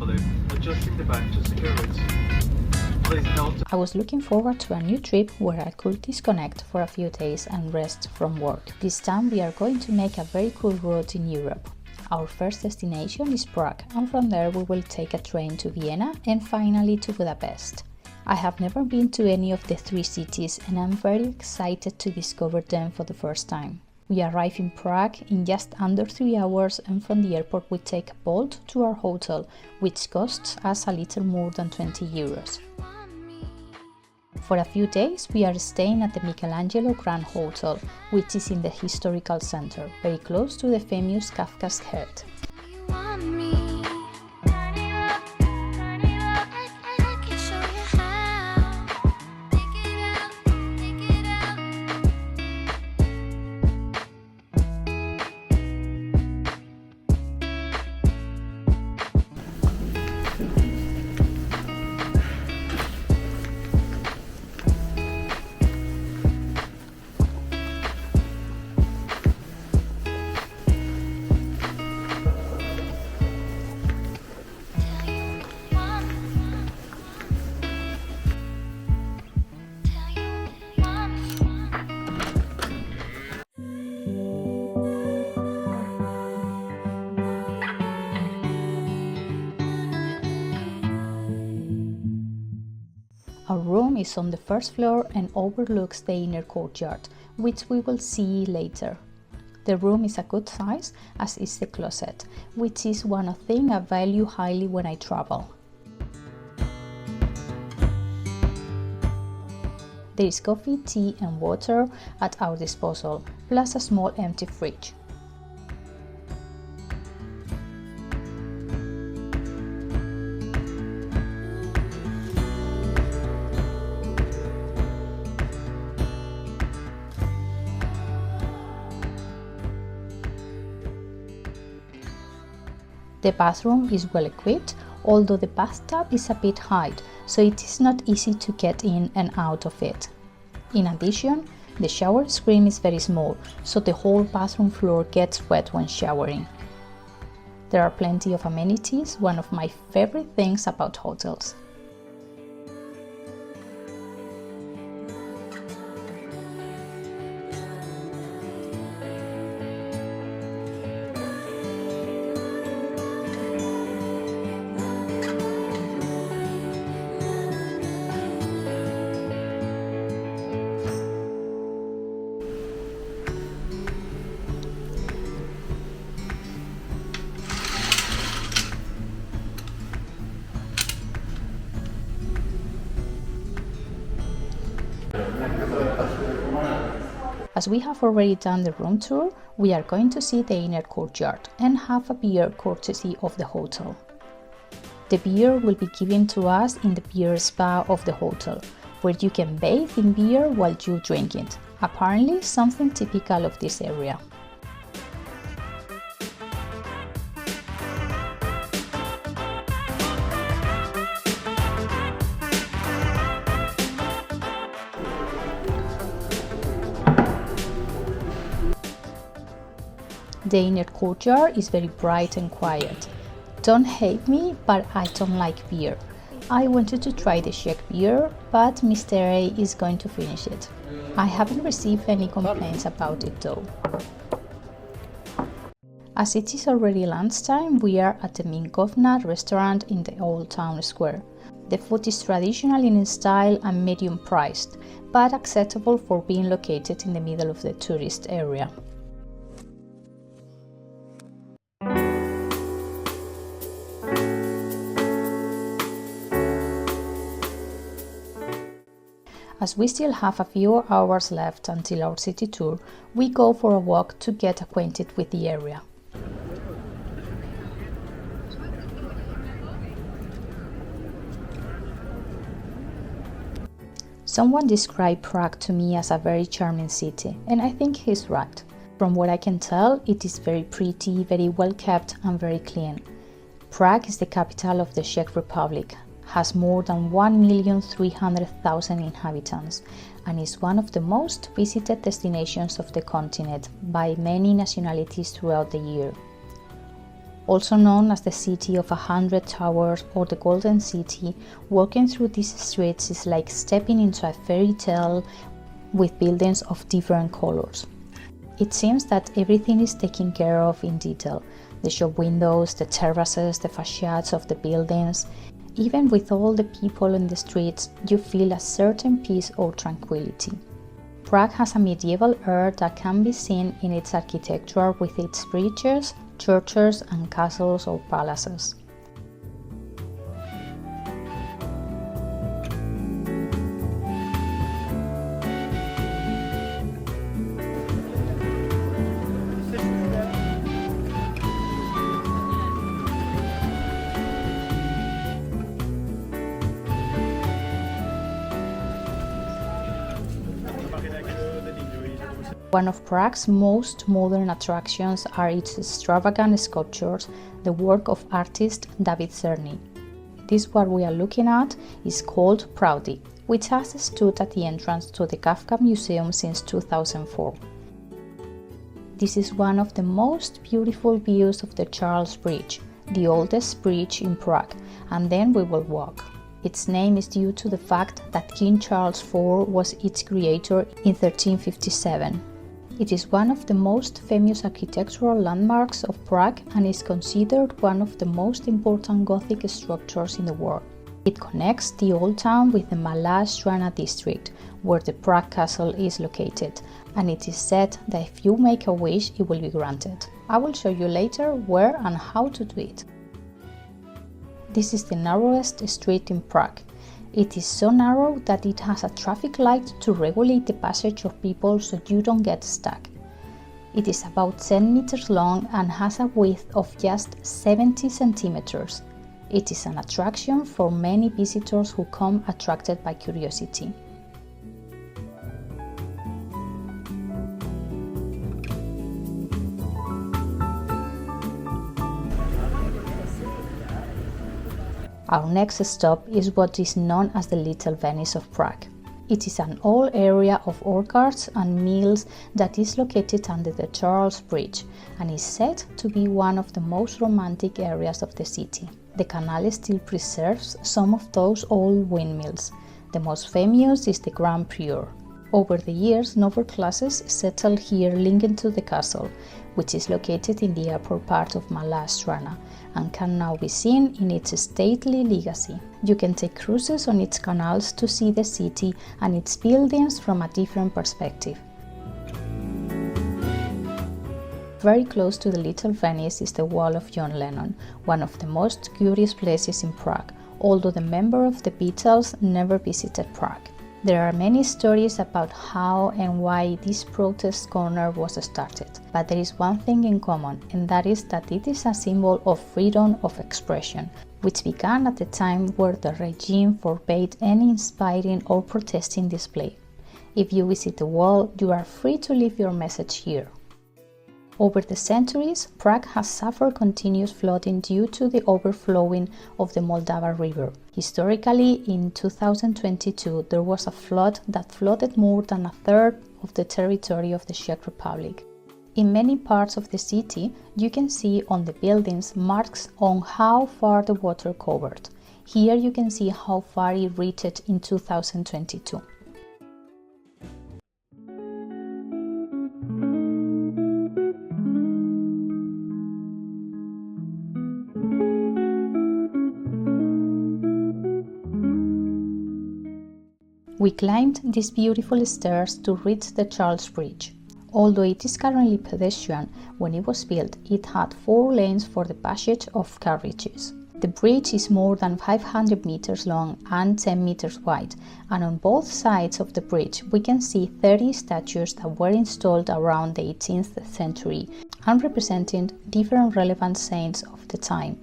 carefully, adjusting the back to secure it. Please note. I was looking forward to a new trip where I could disconnect for a few days and rest from work. This time we are going to make a very cool road in Europe. Our first destination is Prague, and from there we will take a train to Vienna and finally to Budapest. I have never been to any of the three cities and I'm very excited to discover them for the first time. We arrive in Prague in just under 3 hours, and from the airport we take a boat to our hotel, which costs us a little more than 20 euros. For a few days we are staying at the Michelangelo Grand Hotel, which is in the historical center, very close to the famous Kafka's Head. Our room is on the first floor and overlooks the inner courtyard, which we will see later. The room is a good size, as is the closet, which is one thing I value highly when I travel. There is coffee, tea and water at our disposal, plus a small empty fridge. The bathroom is well equipped, although the bathtub is a bit high, so it is not easy to get in and out of it. In addition, the shower screen is very small, so the whole bathroom floor gets wet when showering. There are plenty of amenities, one of my favorite things about hotels. As we have already done the room tour, we are going to see the inner courtyard and have a beer courtesy of the hotel. The beer will be given to us in the beer spa of the hotel, where you can bathe in beer while you drink it, apparently something typical of this area. The inner courtyard is very bright and quiet. Don't hate me, but I don't like beer. I wanted to try the Czech beer, but Mr. A is going to finish it. I haven't received any complaints about it though. As it is already lunchtime, we are at the Mincovna Restaurant in the Old Town Square. The food is traditional in style and medium priced, but acceptable for being located in the middle of the tourist area. As we still have a few hours left until our city tour, we go for a walk to get acquainted with the area. Someone described Prague to me as a very charming city, and I think he's right. From what I can tell, it is very pretty, very well kept and very clean. Prague is the capital of the Czech Republic, has more than 1,300,000 inhabitants, and is one of the most visited destinations of the continent by many nationalities throughout the year. Also known as the City of 100 Towers or the Golden City, walking through these streets is like stepping into a fairy tale with buildings of different colors. It seems that everything is taken care of in detail. The shop windows, the terraces, the facades of the buildings. Even with all the people in the streets, you feel a certain peace or tranquility. Prague has a medieval air that can be seen in its architecture with its bridges, churches and castles or palaces. One of Prague's most modern attractions are its extravagant sculptures, the work of artist David Cerny. This what we are looking at is called Proudy, which has stood at the entrance to the Kafka Museum since 2004. This is one of the most beautiful views of the Charles Bridge, the oldest bridge in Prague, and then we will walk. Its name is due to the fact that King Charles IV was its creator in 1357. It is one of the most famous architectural landmarks of Prague and is considered one of the most important Gothic structures in the world. It connects the old town with the Malá Strana district, where the Prague Castle is located, and it is said that if you make a wish, it will be granted. I will show you later where and how to do it. This is the narrowest street in Prague. It is so narrow that it has a traffic light to regulate the passage of people so you don't get stuck. It is about 10 meters long and has a width of just 70 centimeters. It is an attraction for many visitors who come attracted by curiosity. Our next stop is what is known as the Little Venice of Prague. It is an old area of orchards and mills that is located under the Charles Bridge and is said to be one of the most romantic areas of the city. The canal still preserves some of those old windmills. The most famous is the Grand Prieur. Over the years, noble classes settled here linked to the castle, which is located in the upper part of Malá Strana and can now be seen in its stately legacy. You can take cruises on its canals to see the city and its buildings from a different perspective. Very close to the Little Venice is the Wall of John Lennon, one of the most curious places in Prague, although the member of the Beatles never visited Prague. There are many stories about how and why this protest corner was started, but there is one thing in common, and that is that it is a symbol of freedom of expression, which began at the time where the regime forbade any inspiring or protesting display. If you visit the wall, you are free to leave your message here. Over the centuries, Prague has suffered continuous flooding due to the overflowing of the Moldava River. Historically, in 2022, there was a flood that flooded more than a third of the territory of the Czech Republic. In many parts of the city, you can see on the buildings marks on how far the water covered. Here you can see how far it reached in 2022. We climbed these beautiful stairs to reach the Charles Bridge. Although it is currently pedestrian, when it was built, it had 4 lanes for the passage of carriages. The bridge is more than 500 meters long and 10 meters wide, and on both sides of the bridge we can see 30 statues that were installed around the 18th century and representing different relevant saints of the time.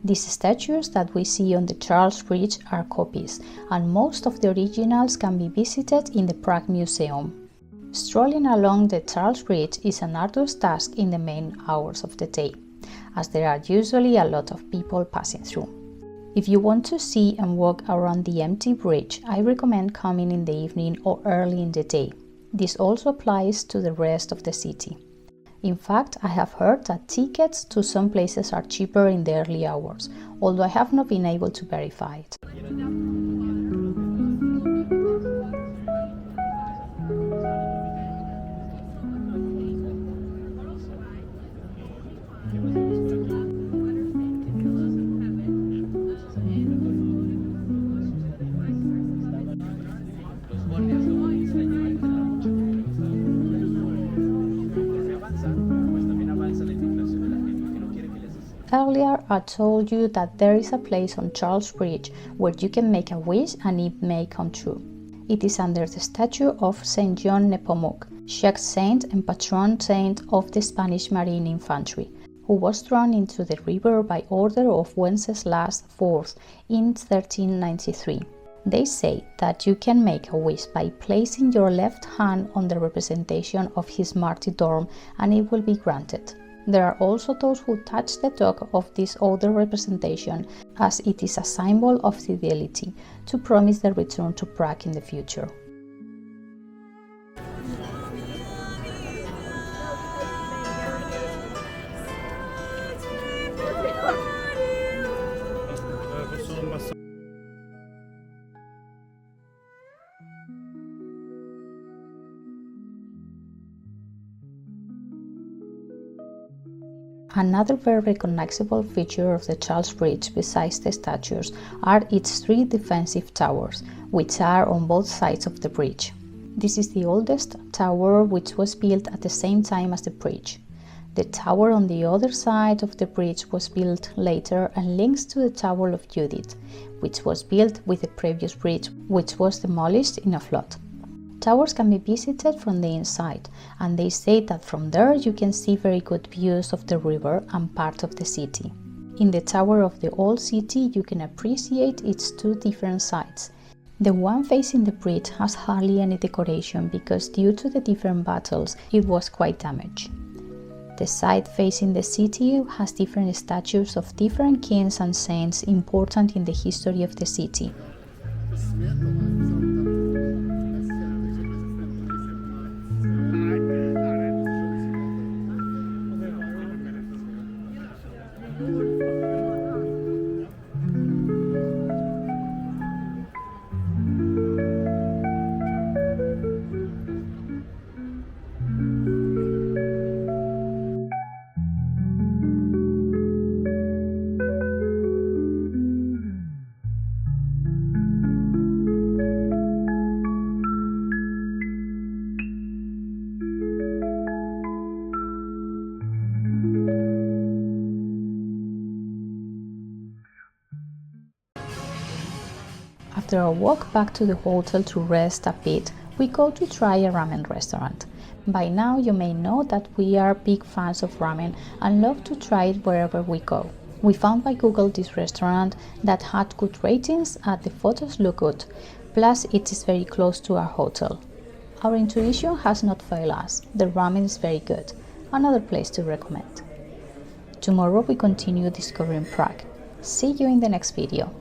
These statues that we see on the Charles Bridge are copies, and most of the originals can be visited in the Prague Museum. Strolling along the Charles Bridge is an arduous task in the main hours of the day, as there are usually a lot of people passing through. If you want to see and walk around the empty bridge, I recommend coming in the evening or early in the day. This also applies to the rest of the city. In fact, I have heard that tickets to some places are cheaper in the early hours, although I have not been able to verify it. Earlier, I told you that there is a place on Charles Bridge where you can make a wish and it may come true. It is under the statue of Saint John Nepomuc, Czech saint and patron saint of the Spanish Marine Infantry, who was thrown into the river by order of Wenceslas IV in 1393. They say that you can make a wish by placing your left hand on the representation of his martyrdom and it will be granted. There are also those who touch the dog of this other representation, as it is a symbol of fidelity to promise the return to Prague in the future. Another very recognizable feature of the Charles Bridge, besides the statues, are its 3 defensive towers, which are on both sides of the bridge. This is the oldest tower which was built at the same time as the bridge. The tower on the other side of the bridge was built later and links to the Tower of Judith, which was built with the previous bridge, which was demolished in a flood. Towers can be visited from the inside, and they say that from there you can see very good views of the river and part of the city. In the Tower of the Old City you can appreciate its 2 different sides. The one facing the bridge has hardly any decoration because due to the different battles it was quite damaged. The side facing the city has different statues of different kings and saints important in the history of the city. After a walk back to the hotel to rest a bit, we go to try a ramen restaurant. By now you may know that we are big fans of ramen and love to try it wherever we go. We found by Google this restaurant that had good ratings and the photos look good, plus it is very close to our hotel. Our intuition has not failed us, the ramen is very good, another place to recommend. Tomorrow we continue discovering Prague. See you in the next video.